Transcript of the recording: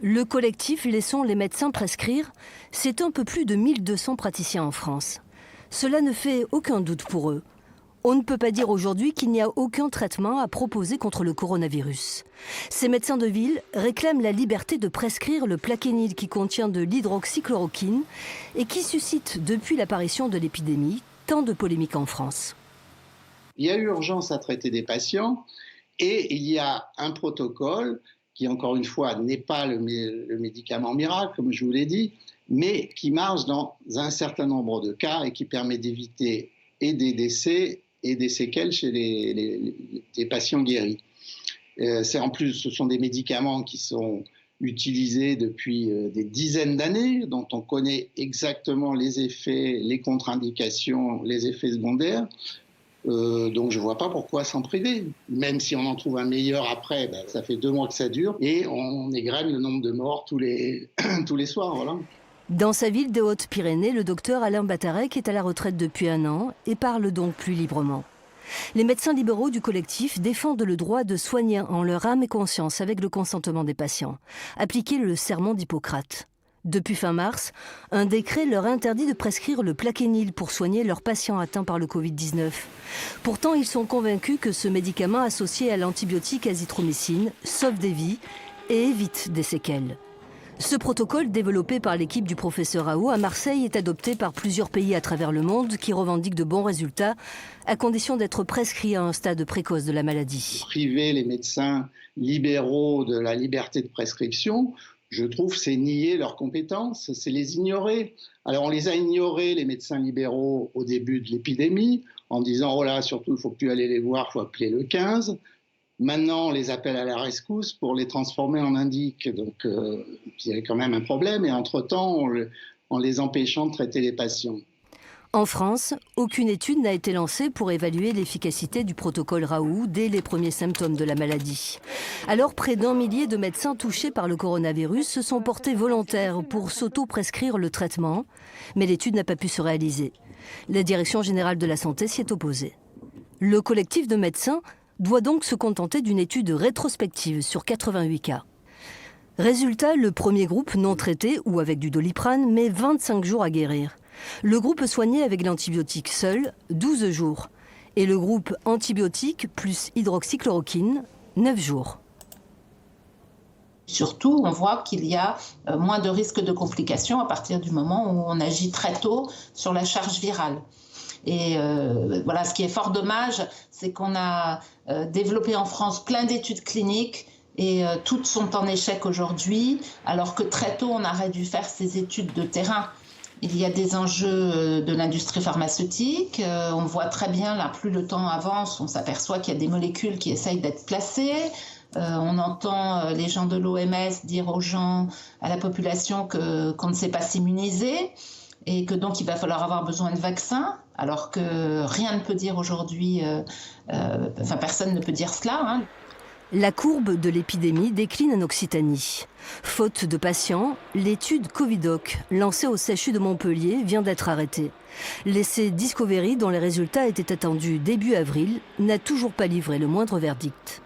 Le collectif Laissons les médecins prescrire, c'est un peu plus de 1200 praticiens en France. Cela ne fait aucun doute pour eux. On ne peut pas dire aujourd'hui qu'il n'y a aucun traitement à proposer contre le coronavirus. Ces médecins de ville réclament la liberté de prescrire le Plaquenil qui contient de l'hydroxychloroquine et qui suscite depuis l'apparition de l'épidémie tant de polémiques en France. Il y a urgence à traiter des patients et il y a un protocole qui, encore une fois, n'est pas le médicament miracle, comme je vous l'ai dit, mais qui marche dans un certain nombre de cas et qui permet d'éviter et des décès et des séquelles chez les patients guéris. En plus, ce sont des médicaments qui sont utilisés depuis des dizaines d'années, dont on connaît exactement les effets, les contre-indications, les effets secondaires. Donc je ne vois pas pourquoi s'en priver. Même si on en trouve un meilleur après, ça fait 2 mois que ça dure et on égrène le nombre de morts tous les soirs. Voilà. Dans sa ville des Hautes-Pyrénées, le docteur Alain Batarec est à la retraite depuis 1 an et parle donc plus librement. Les médecins libéraux du collectif défendent le droit de soigner en leur âme et conscience avec le consentement des patients. Appliquer le serment d'Hippocrate. Depuis fin mars, un décret leur interdit de prescrire le Plaquenil pour soigner leurs patients atteints par le Covid-19. Pourtant, ils sont convaincus que ce médicament associé à l'antibiotique azithromycine sauve des vies et évite des séquelles. Ce protocole, développé par l'équipe du professeur Raoult à Marseille, est adopté par plusieurs pays à travers le monde qui revendiquent de bons résultats, à condition d'être prescrit à un stade précoce de la maladie. Priver les médecins libéraux de la liberté de prescription, je trouve, c'est nier leurs compétences, c'est les ignorer. Alors on les a ignorés, les médecins libéraux, au début de l'épidémie, en disant « Oh là, surtout, il ne faut plus aller les voir, il faut appeler le 15 ». Maintenant, on les appelle à la rescousse pour les transformer en indiques. Donc, il y avait quand même un problème. Et entre-temps, en les empêchant de traiter les patients. En France, aucune étude n'a été lancée pour évaluer l'efficacité du protocole Raoult dès les premiers symptômes de la maladie. Alors, près d'1 millier de médecins touchés par le coronavirus se sont portés volontaires pour s'auto-prescrire le traitement. Mais l'étude n'a pas pu se réaliser. La Direction générale de la santé s'y est opposée. Le collectif de médecins doit donc se contenter d'une étude rétrospective sur 88 cas. Résultat, le premier groupe non traité ou avec du Doliprane met 25 jours à guérir. Le groupe soigné avec l'antibiotique seul, 12 jours. Et le groupe antibiotique plus hydroxychloroquine, 9 jours. Surtout, on voit qu'il y a moins de risques de complications à partir du moment où on agit très tôt sur la charge virale. Et voilà, ce qui est fort dommage, c'est qu'on a développé en France plein d'études cliniques et toutes sont en échec aujourd'hui, alors que très tôt, on aurait dû faire ces études de terrain. Il y a des enjeux de l'industrie pharmaceutique. On voit très bien, là, plus le temps avance, on s'aperçoit qu'il y a des molécules qui essayent d'être placées. On entend les gens de l'OMS dire aux gens, à la population, qu'on ne sait pas s'immuniser et que donc il va falloir avoir besoin de vaccins, alors que rien ne peut dire aujourd'hui, personne ne peut dire cela, hein. La courbe de l'épidémie décline en Occitanie. Faute de patients, l'étude Covidoc, lancée au CHU de Montpellier, vient d'être arrêtée. L'essai Discovery, dont les résultats étaient attendus début avril, n'a toujours pas livré le moindre verdict.